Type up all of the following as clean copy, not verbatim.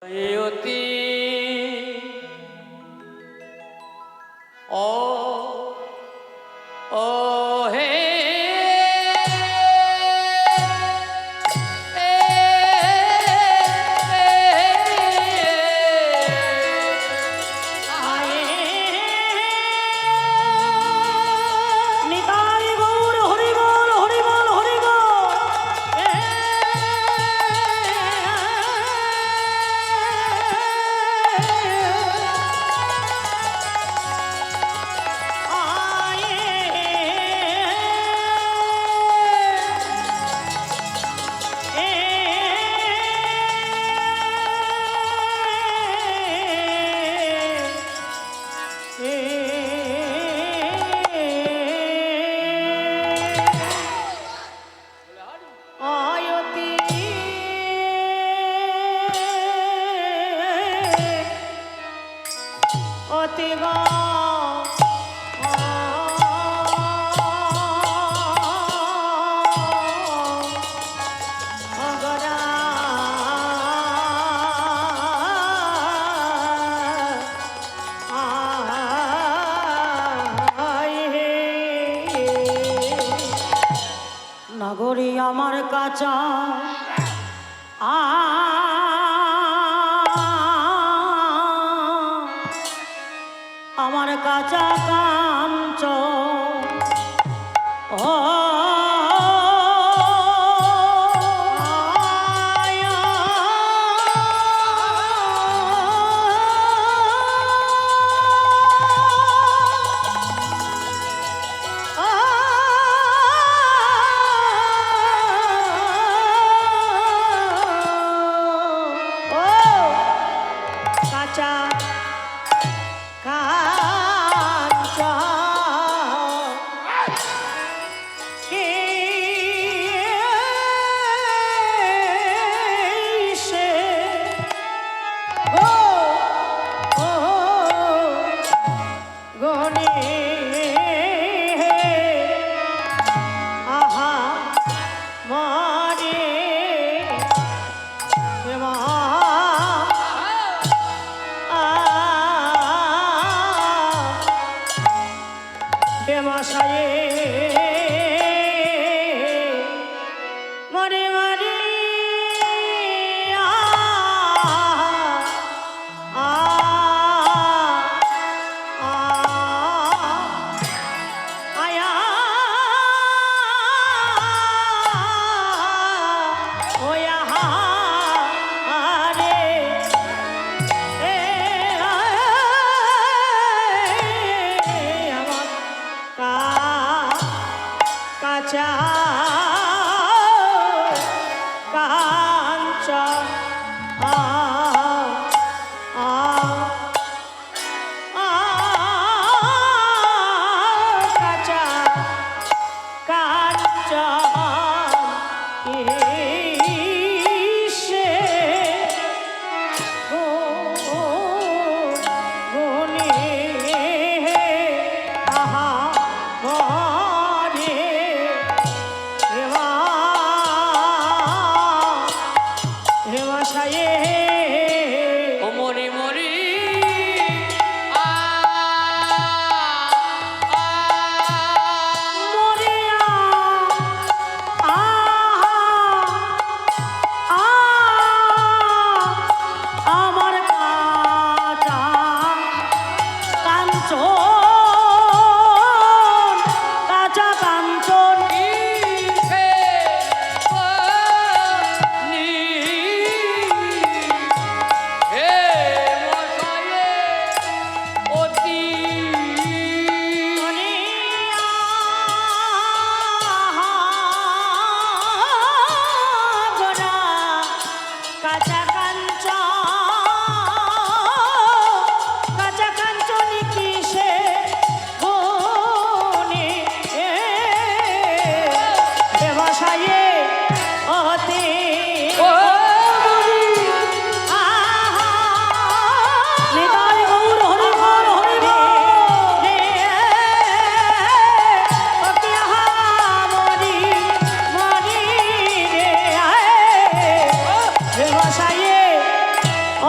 অতি ও ও হে নগরী আমার কাঁচা আমার কাঁচা কাঞ্চন ও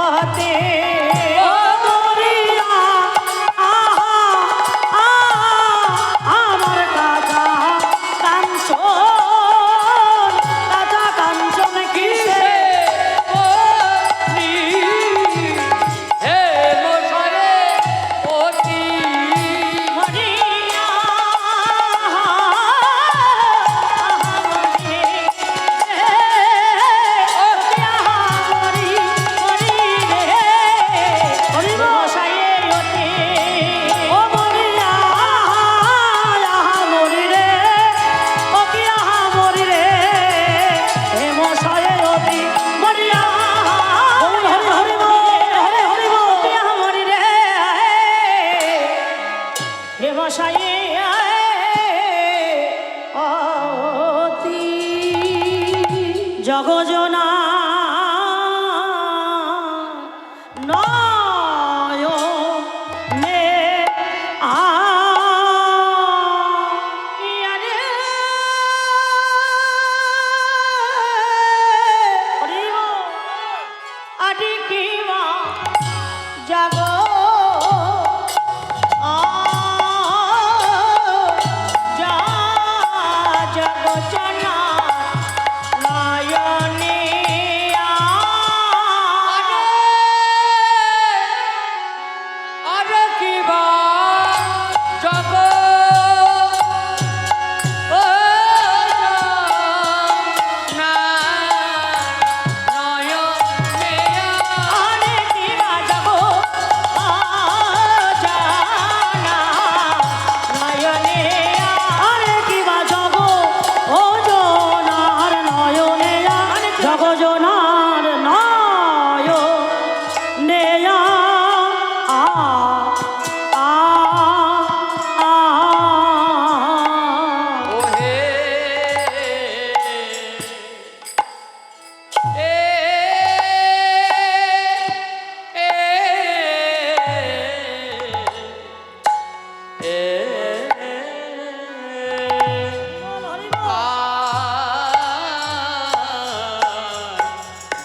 হতে ও মরিয়া আহা আমার কাঁচা কাঞ্চন কাঁচা কাঞ্চন কিসে জগজনা নয়নে আরে আটি কিবা জাগো জগজনা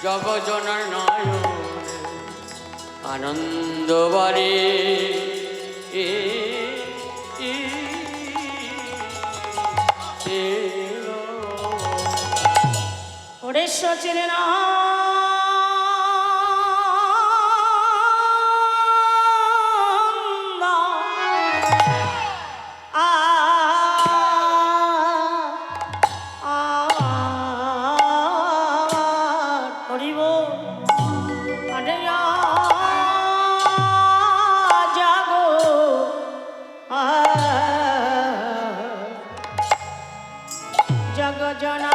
জগজনার নয়ন আনন্দ বাড়ি ওরে সচেনে না জগজনা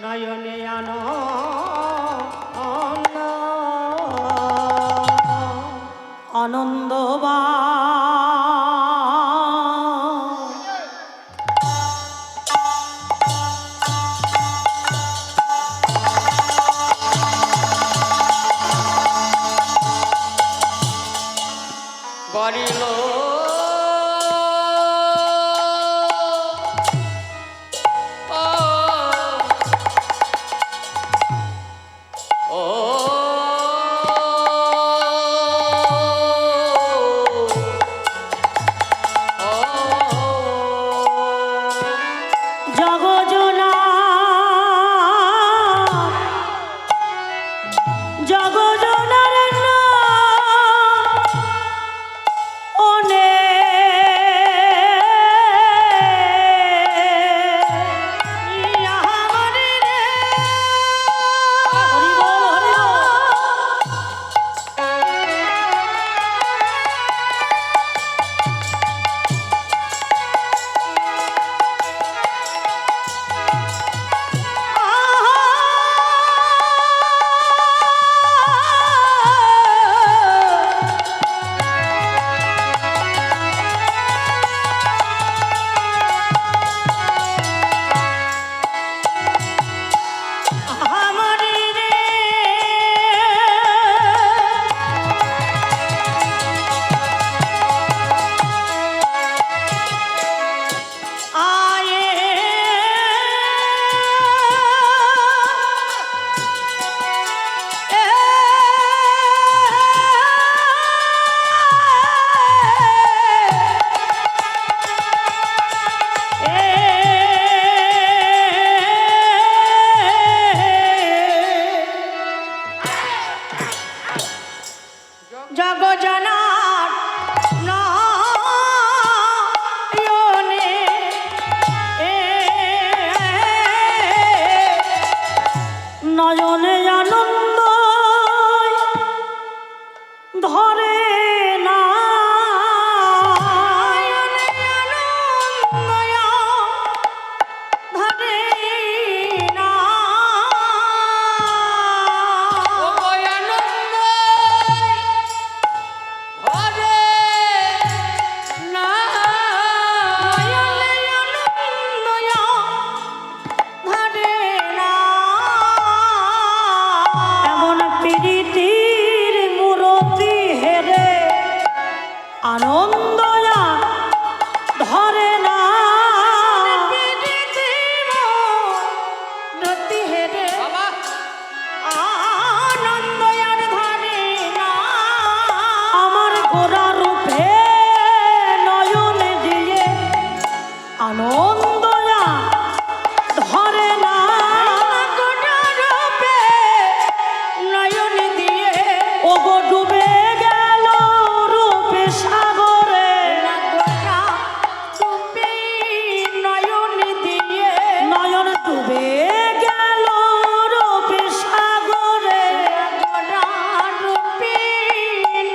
নয়নে আনন্দবা বাড়িল আনন্দয়া ধরে না গোটা রূপে নয়ন দিয়ে ওগো ডুবে গেল রূপে সাগরে গোটা রূপে নয়ন দিয়ে নয়ন ডুবে গেল রূপে সাগরে গোটা রূপে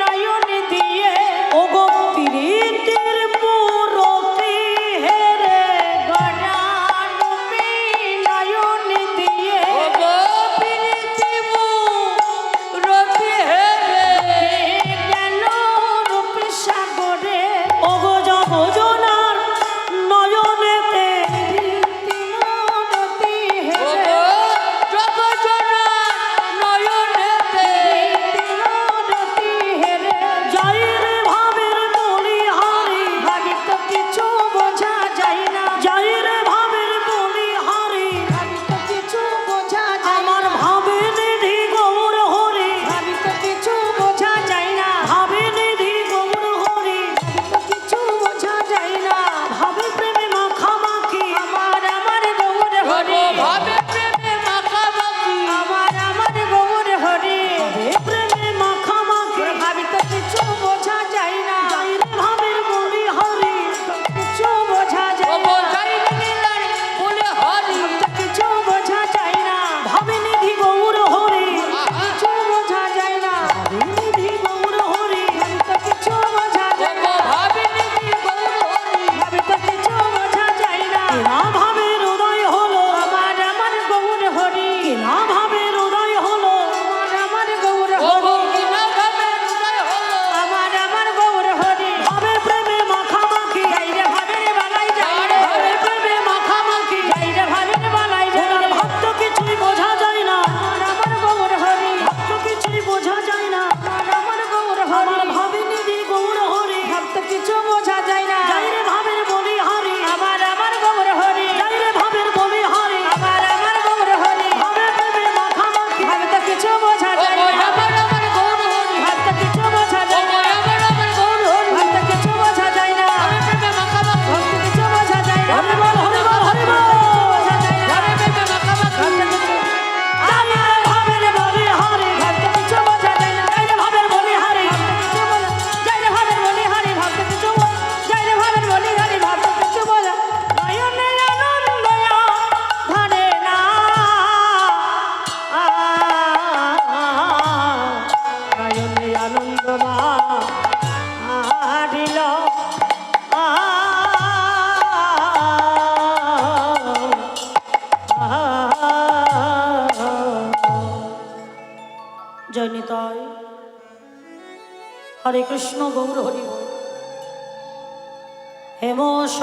নয়ন দিয়ে ওগো প্রীতির মূরতি হেরে গোটা রূপে নয়ন দিয়ে ওগো প্রীতি মূরতি হেরে গেল রূপে সাগরে ওগো জগজনার নয়নেতে মূরতি হেরে ওগো জগজনা নয়নেতে মূরতি হেরে যাই রে ভাবের বলিহারি ভাবি তো কিছু বোঝা যায় না যাই রে ভাবের বলিহারি ভাবি তো কিছু বোঝা যায় আমার ভাবে নিধি গৌর হরি ভাবি তো কিছু বোঝা যায় না ভাবে নিধি গৌর হরি ভাবি তো কিছু বোঝা যায় না ভাবে প্রেমে মাখামাখি আমার গৌর হরি ওগো ভাবে প্রেমে মাখামাখি আমার গৌর হরি ভাবে প্রেমে মাখামাখি ভাবি তো কিছু বোঝা যায় না যাই রে ভাবের বলিহারি কিছু বোঝা যায় ওগো না যাই নীলার বলে হরি কিছু বোঝা যায় না ভাবে নিধি গৌর হরি কিছু বোঝা যায় না ভাবে নিধি গৌর হরি তো কিছু বোঝা যায় ওগো না ভাবে নিধি গৌর হরি ভাবে তো কিছু বোঝা যায় না না ভাবে হৃদয় হলো আমার গৌর হরি না ভাবে হৃদয় হলো আমার গৌর ওগো হরি কিনা ভাবে হৃদয় হলো আমার গৌর হরি ভাবে প্রেমে মাখামাখি যাই রে ভাবের বালাই যাই রে ভাবে প্রেমে মাখামাখি যাই রে ভাবের বালাই যাই রে ভক্ত কিছুই বোঝা যায় না আমার গৌর হরি ভক্ত কিছুই বোঝা যায় না আমার গৌর হরি ভাবে নিধি গৌর হরি ভক্ত কিছু বোঝা যায় না যাই রে ভাবের বলি হরি আমার গৌর হরি যাই রে ভাবের বলি হরি আমার গৌর হরি ভাবে প্রেমে মাখামাখি ভাবে তো কিছু বোঝা যায় ওগো না আমার গৌর হরি ভাবতে কিছু বোঝা যায় ওগো না আমার গৌর হরি ভাবতে কিছু বোঝা যায় না ভাবে প্রেমে মাখামাখি ভাবতে কিছু বোঝা যায় না হরি বল বোঝা যায় না ভাবে প্রেমে মাখামাখি ভাবতে কিছু জানি রে ভাবের বলি হরি ভাবতে কিছু বোঝা যায় না যাই রে ভাবের বলি হরি যাই রে ভাবের বলি হরি ভাবতে কিছু যাই রে ভাবের বলি হরি ভাবতে কিছু বোঝা নয়নে আনন্দয়া ধরে না নয়নে আনন্দমা আডিল জয়নিতায় হরে কৃষ্ণ গৌর হরি বল হেম